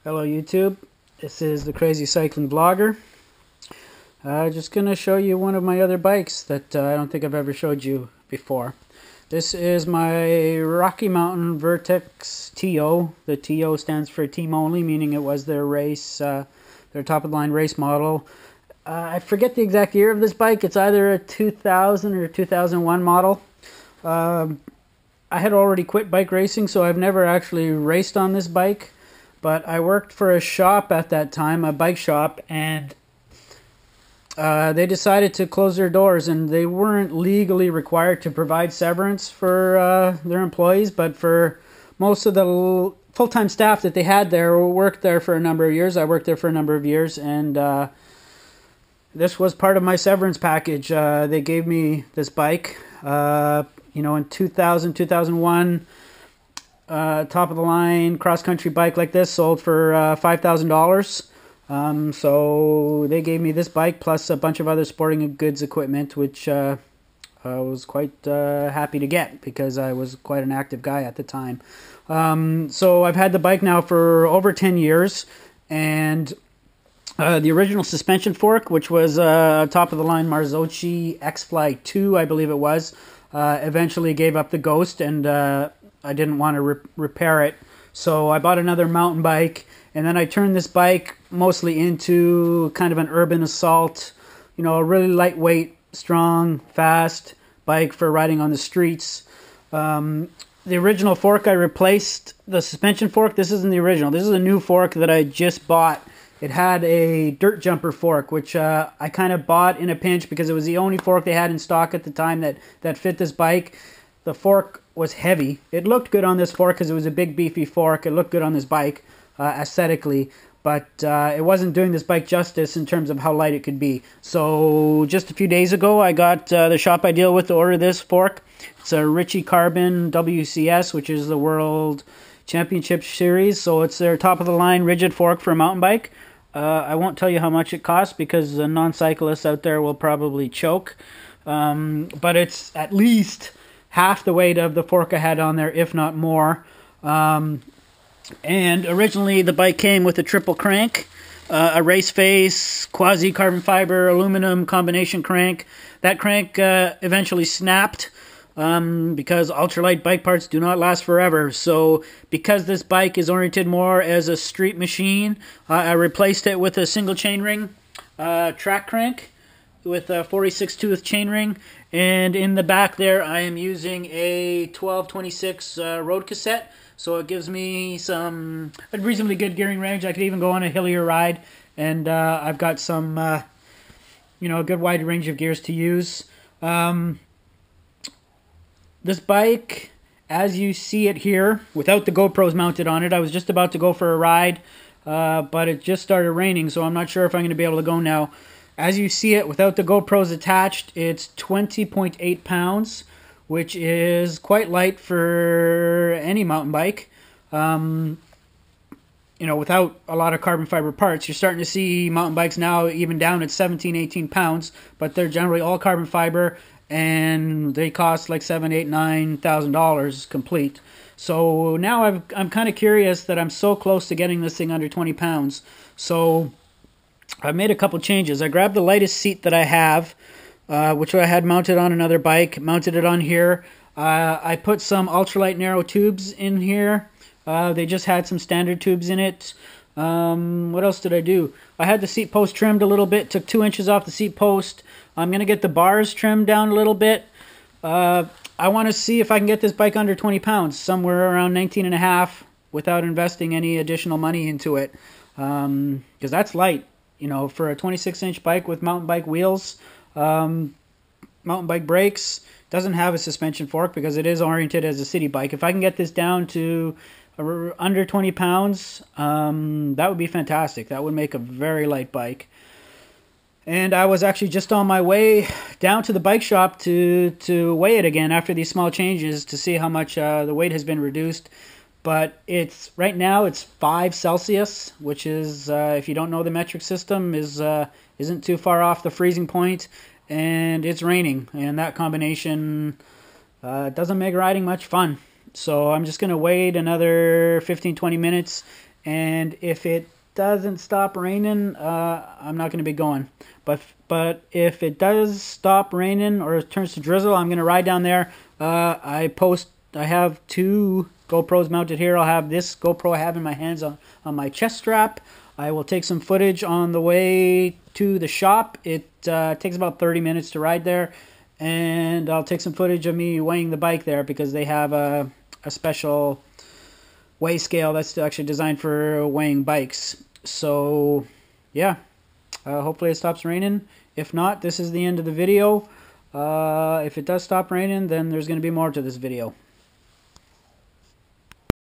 Hello YouTube, this is the Crazy Cycling Vlogger. Just going to show you one of my other bikes that I don't think I've ever showed you before. This is my Rocky Mountain Vertex T.O. The T.O. stands for team only, meaning it was their race, their top of the line race model. I forget the exact year of this bike. It's either a 2000 or 2001 model. I had already quit bike racing, so I've never actually raced on this bike. But I worked for a shop at that time, a bike shop, and they decided to close their doors, and they weren't legally required to provide severance for their employees, but for most of the full-time staff that they had there worked there for a number of years. I worked there for a number of years, and this was part of my severance package. They gave me this bike, in 2000, 2001. Top of the line cross-country bike like this sold for $5,000. So they gave me this bike plus a bunch of other sporting goods equipment, which I was quite happy to get because I was quite an active guy at the time. So I've had the bike now for over 10 years, and the original suspension fork, which was top of the line Marzocchi X-Fly 2, I believe it was, eventually gave up the ghost, and I didn't want to repair it, so I bought another mountain bike, and then I turned this bike mostly into kind of an urban assault, a really lightweight, strong, fast bike for riding on the streets. The original fork, I replaced the suspension fork. This isn't the original. This is a new fork that I just bought. It had a dirt jumper fork, which I kind of bought in a pinch because it was the only fork they had in stock at the time that fit this bike. The fork was heavy. It looked good on this fork because it was a big beefy fork. It looked good on this bike aesthetically, but it wasn't doing this bike justice in terms of how light it could be. So just a few days ago, I got the shop I deal with to order this fork. It's a Ritchie Carbon WCS, which is the World Championship Series. So it's their top of the line rigid fork for a mountain bike. I won't tell you how much it costs because the non-cyclists out there will probably choke. But it's at least half the weight of the fork I had on there, if not more. And originally the bike came with a triple crank, a race face, quasi carbon fiber, aluminum combination crank. That crank eventually snapped because ultralight bike parts do not last forever. So because this bike is oriented more as a street machine, I replaced it with a single chainring track crank with a 46 tooth chainring, and in the back there I am using a 1226 road cassette, so it gives me a reasonably good gearing range. I could even go on a hillier ride, and I've got some a good wide range of gears to use. This bike, as you see it here, without the GoPros mounted on it, I was just about to go for a ride, but it just started raining, so I'm not sure if I'm going to be able to go now. As you see it, without the GoPros attached, it's 20.8 pounds, which is quite light for any mountain bike. Without a lot of carbon fiber parts. You're starting to see mountain bikes now even down at 17, 18 pounds, but they're generally all carbon fiber, and they cost like $7,000, $8,000, $9,000 complete. So now I'm kind of curious that I'm so close to getting this thing under 20 pounds. So I made a couple changes. I grabbed the lightest seat that I have, which I had mounted on another bike, mounted it on here. I put some ultralight narrow tubes in here. They just had some standard tubes in it. What else did I do? I had the seat post trimmed a little bit, took 2 inches off the seat post. I'm going to get the bars trimmed down a little bit. I want to see if I can get this bike under 20 pounds, somewhere around 19 and a half, without investing any additional money into it. Because that's light. For a 26-inch bike with mountain bike wheels, mountain bike brakes, doesn't have a suspension fork because it is oriented as a city bike. If I can get this down to under 20 pounds, that would be fantastic. That would make a very light bike. And I was actually just on my way down to the bike shop to weigh it again after these small changes to see how much the weight has been reduced. But right now it's 5 Celsius, which is, if you don't know the metric system, isn't too far off the freezing point, and it's raining, and that combination doesn't make riding much fun. So I'm just going to wait another 15-20 minutes and if it doesn't stop raining, I'm not going to be going. But if it does stop raining or it turns to drizzle, I'm going to ride down there. I have 2 GoPros mounted here. I'll have this GoPro I have in my hands on my chest strap. I will take some footage on the way to the shop. It takes about 30 minutes to ride there. And I'll take some footage of me weighing the bike there, because they have a special weigh scale that's actually designed for weighing bikes. So, yeah. Hopefully it stops raining. If not, this is the end of the video. If it does stop raining, then there's going to be more to this video.